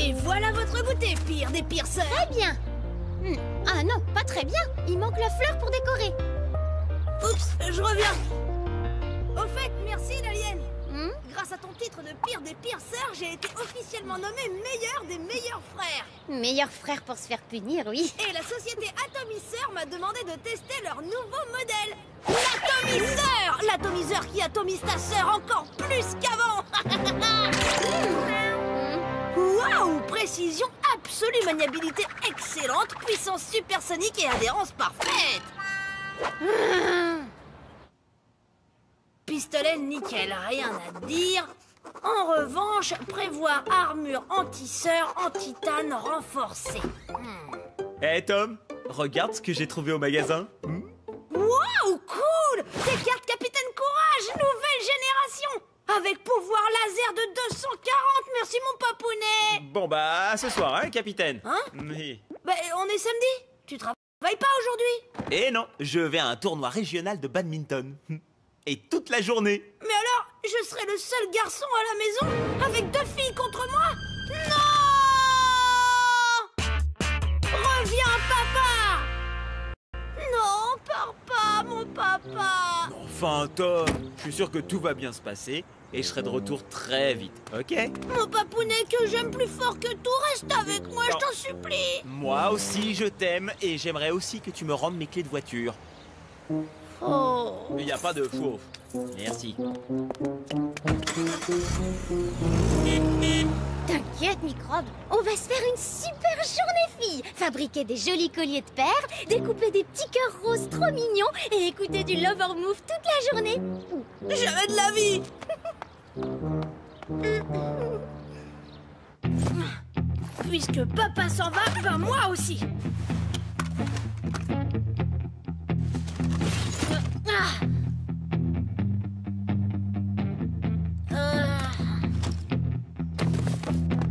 Et voilà votre goûter, pire des pires sœurs. Très bien. Ah non, pas très bien. Il manque la fleur pour décorer. Oups, je reviens. Au fait, merci l'alien. Grâce à ton titre de pire des pires sœurs, j'ai été officiellement nommé meilleur des meilleurs frères. Meilleur frère pour se faire punir, oui. Et la société Atomiseur m'a demandé de tester leur nouveau modèle. L'atomiseur. L'atomiseur qui atomise ta sœur encore plus qu'avant. Waouh! Précision absolue, maniabilité excellente, puissance supersonique et adhérence parfaite. Pistolet nickel, rien à dire. En revanche, prévoir armure anti-sœur, anti-tane renforcée. Hé Tom, regarde ce que j'ai trouvé au magasin. Waouh, cool! Des cartes Capitaine Courage, nouvelle génération! Avec pouvoir laser de 240, merci mon papounet! Bon bah, à ce soir, hein, capitaine. Hein? Mais... Bah, on est samedi. Tu travailles pas aujourd'hui? Eh non, je vais à un tournoi régional de badminton. Et toute la journée. Mais alors, je serai le seul garçon à la maison avec 2 filles contre moi? Non! Reviens, papa! Non, pars pas, mon papa! Enfin Tom, je suis sûr que tout va bien se passer et je serai de retour très vite, ok? Mon papounet que j'aime plus fort que tout, reste avec moi, je t'en supplie! Moi aussi je t'aime et j'aimerais aussi que tu me rendes mes clés de voiture. Oh! Il n'y a pas de faux. Merci. T'inquiète, Microbe, on va se faire une super journée, fille. Fabriquer des jolis colliers de perles, découper des petits cœurs roses trop mignons et écouter du Lover Move toute la journée. Jamais de la vie! Puisque papa s'en va, ben moi aussi!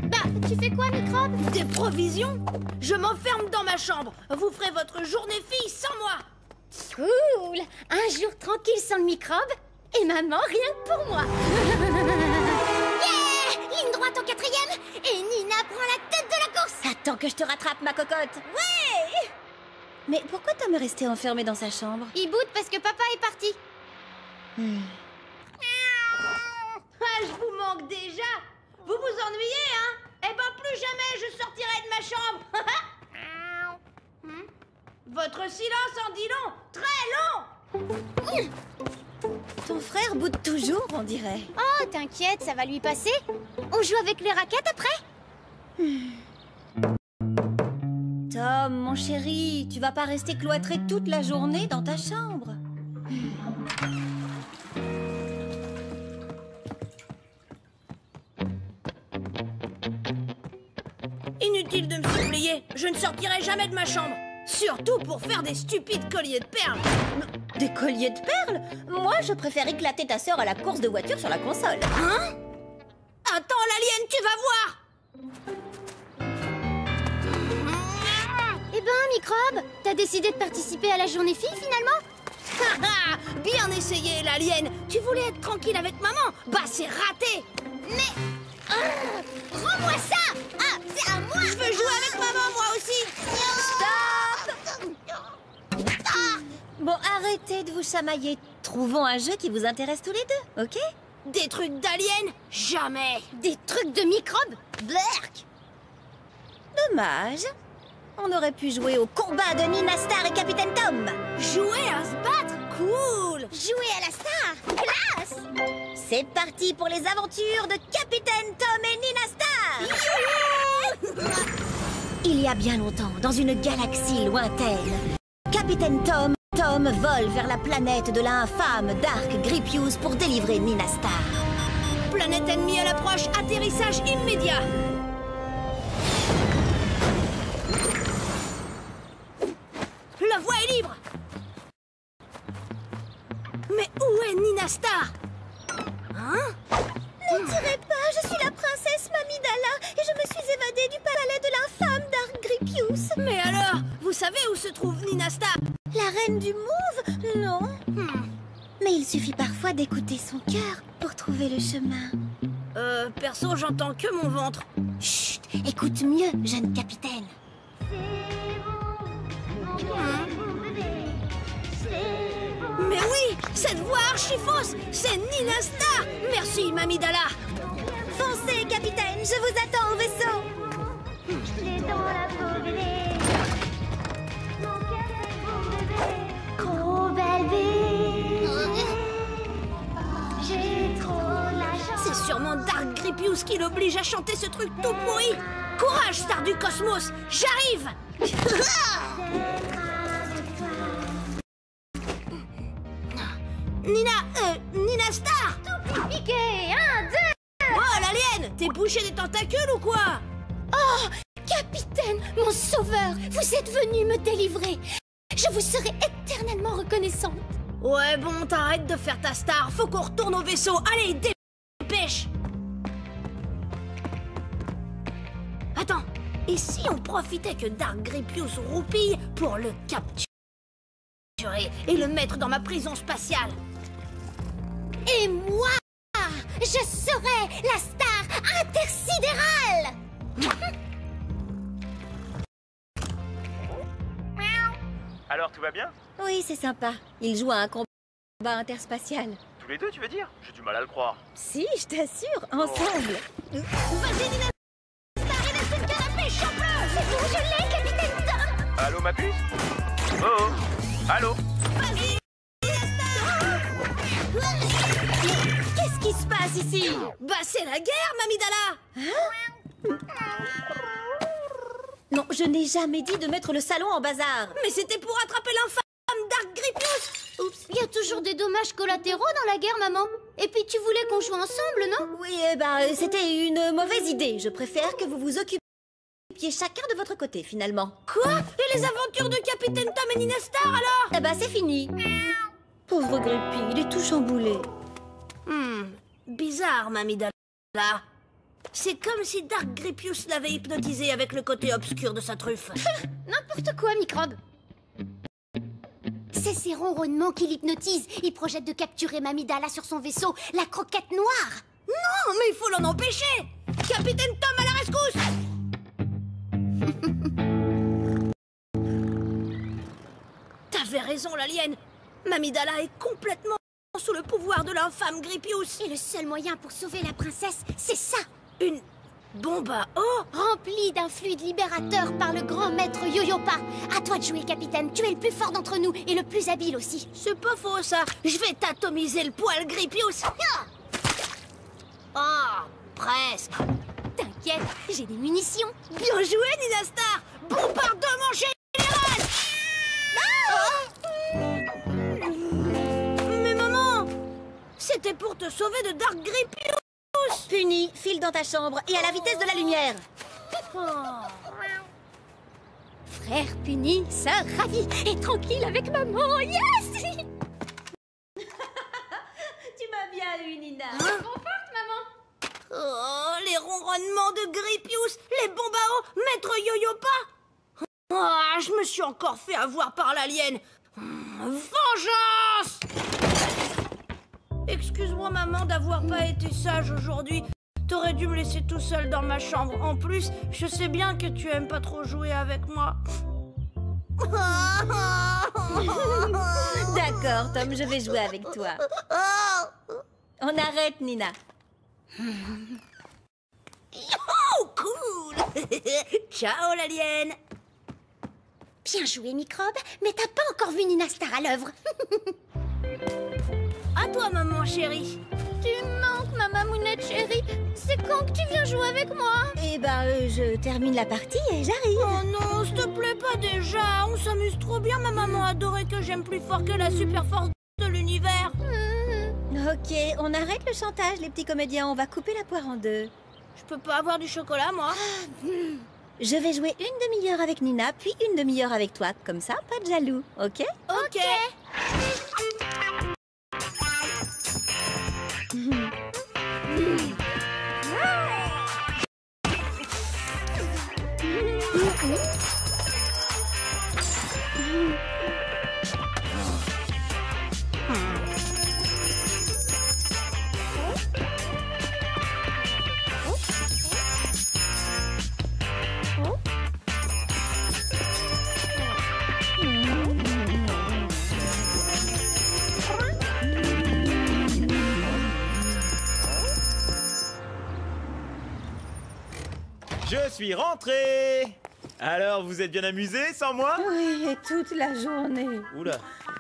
Bah, tu fais quoi, Microbe? Des provisions? Je m'enferme dans ma chambre. Vous ferez votre journée fille sans moi. Cool. Un jour tranquille sans le Microbe et maman rien que pour moi. Yeah! Ligne droite au 4e et Nina prend la tête de la course. Attends que je te rattrape, ma cocotte. Ouais! Mais pourquoi Tom est resté enfermé dans sa chambre? Il boude parce que papa est parti. Ah, je vous manque déjà. Vous vous ennuyez, hein? Eh ben, plus jamais je sortirai de ma chambre. Votre silence en dit long, très long. Ton frère boude toujours, on dirait. Oh, t'inquiète, ça va lui passer. On joue avec les raquettes après? Tom, mon chéri, tu vas pas rester cloîtré toute la journée dans ta chambre. Inutile de me supplier, je ne sortirai jamais de ma chambre. Surtout pour faire des stupides colliers de perles. Des colliers de perles? Moi, je préfère éclater ta sœur à la course de voiture sur la console. Hein? Attends, l'alien, tu vas voir. Eh ben, Microbe, t'as décidé de participer à la journée fille finalement? Bien essayé, l'alien. Tu voulais être tranquille avec maman? Bah, c'est raté. Mais... rends-moi ça! Ah, c'est à moi! Je veux jouer avec maman, moi aussi. Bon, arrêtez de vous chamailler. Trouvons un jeu qui vous intéresse tous les deux, ok? Des trucs d'aliens? Jamais. Des trucs de microbes? Blerk! Dommage. On aurait pu jouer au combat de Nina Star et Capitaine Tom. Jouer à se battre? Cool. Jouer à la star? Classe! C'est parti pour les aventures de Capitaine Tom et Nina Star. Il y a bien longtemps, dans une galaxie lointaine, Capitaine Tom vole vers la planète de l'infâme Dark Gripius pour délivrer Nina Star. Planète ennemie à l'approche, atterrissage immédiat. La voie est libre. Mais où est Nina Star? Hein? Ne tirez pas, je suis la princesse Mamidala et je me suis évadée du palais de l'infâme Dark Gripius. Mais alors, vous savez où se trouve Nina Star? La reine du Mauve? Non. Mais il suffit parfois d'écouter son cœur pour trouver le chemin. Perso, j'entends que mon ventre. Chut, écoute mieux, jeune capitaine. Mais oui, cette voix archi fausse, c'est Nina Star. Merci, Mamidala. Foncez, capitaine, je vous attends au vaisseau. Trop belle vie. J'ai trop la chance. C'est sûrement Dark Gripius qui l'oblige à chanter ce truc tout pourri. Courage, star du cosmos, j'arrive. Nina Star. Piqué, 1, 2. Oh, l'alien, t'es bouché des tentacules ou quoi? Oh, capitaine, mon sauveur, vous êtes venu me délivrer. Je vous serai éternellement reconnaissante. Ouais, bon, t'arrêtes de faire ta star, faut qu'on retourne au vaisseau. Allez, dépêche. Attends, et si on profitait que Dark Gripius roupille pour le capturer et le mettre dans ma prison spatiale? Et moi, je serai la star intersidérale. Alors, tout va bien? Oui, c'est sympa. Il joue à un combat interspatial. Tous les deux, tu veux dire? J'ai du mal à le croire. Si, je t'assure, ensemble. Vas-y, Nina Star, et laisse le canapé, chope-le. C'est bon, je l'ai, capitaine Tom. Allô, ma puce? Oh, oh. Allô? Vas-y, Qu'est-ce qui se passe ici? bah c'est la guerre, Mamidala. Non, je n'ai jamais dit de mettre le salon en bazar. Mais c'était pour attraper l'infâme Dark Gripius. Oups, il y a toujours des dommages collatéraux dans la guerre, maman. Et puis tu voulais qu'on joue ensemble, non? Oui, c'était une mauvaise idée. Je préfère que vous vous occupiez chacun de votre côté, finalement. Quoi? Et les aventures de Capitaine Tom et Nina Star, alors? Eh ben, c'est fini. Pauvre Grippy, il est tout chamboulé. Bizarre, Mamidala. C'est comme si Dark Gripius l'avait hypnotisé avec le côté obscur de sa truffe. N'importe quoi, microbe. C'est ces ronronnements qui l'hypnotisent. Il projette de capturer Mamidala sur son vaisseau, la croquette noire. Non, mais il faut l'en empêcher. Capitaine Tom à la rescousse. T'avais raison, l'alien. Mamidala est complètement sous le pouvoir de l'infâme Gripius. Et le seul moyen pour sauver la princesse, c'est ça. Une bombe à eau? Remplie d'un fluide libérateur par le grand maître Yoyopa. À toi de jouer, capitaine. Tu es le plus fort d'entre nous et le plus habile aussi. C'est pas faux, ça. Je vais t'atomiser le poil, Gripius. Oh, presque. T'inquiète, j'ai des munitions. Bien joué, Nina Star. Bombardement général. Mais maman, c'était pour te sauver de Dark Gripius. Puni, file dans ta chambre et à la vitesse de la lumière. Frère Puni, sœur ravie et tranquille avec maman. Yes. Tu m'as bien eu, Nina. Conforte, maman. Oh, les ronronnements de Gripius, les bombes à eau, maître Yoyopa. Oh, je me suis encore fait avoir par l'alien. Vengeance! Excuse-moi, maman, d'avoir pas été sage aujourd'hui. T'aurais dû me laisser tout seul dans ma chambre. En plus, je sais bien que tu aimes pas trop jouer avec moi. D'accord, Tom, je vais jouer avec toi. On arrête, Nina. Oh, cool! Ciao, l'alien! Bien joué, microbe, mais t'as pas encore vu Nina Star à l'œuvre. À toi, maman chérie. Tu manques, ma mamounette chérie. C'est quand que tu viens jouer avec moi? Eh ben, je termine la partie et j'arrive. Oh non, s'il te plaît, pas déjà. On s'amuse trop bien, ma maman adorée que j'aime plus fort que la super force de l'univers. Ok, on arrête le chantage, les petits comédiens. On va couper la poire en deux. Je peux pas avoir du chocolat, moi. Je vais jouer une demi-heure avec Nina, puis une demi-heure avec toi. Comme ça, pas de jaloux, ok? Ok. Je suis rentré. Alors, vous êtes bien amusés sans moi? Oui, et toute la journée. Oula.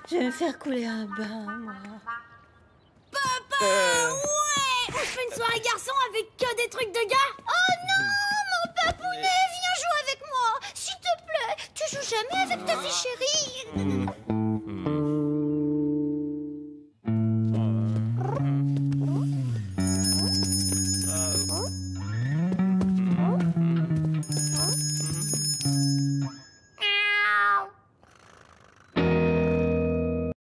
Je vais me faire couler un bain, moi. Papa, ouais. On se fait une soirée garçon avec que des trucs de gars. Oh non, mon papounet, viens jouer avec moi. S'il te plaît, tu joues jamais avec ta fille chérie.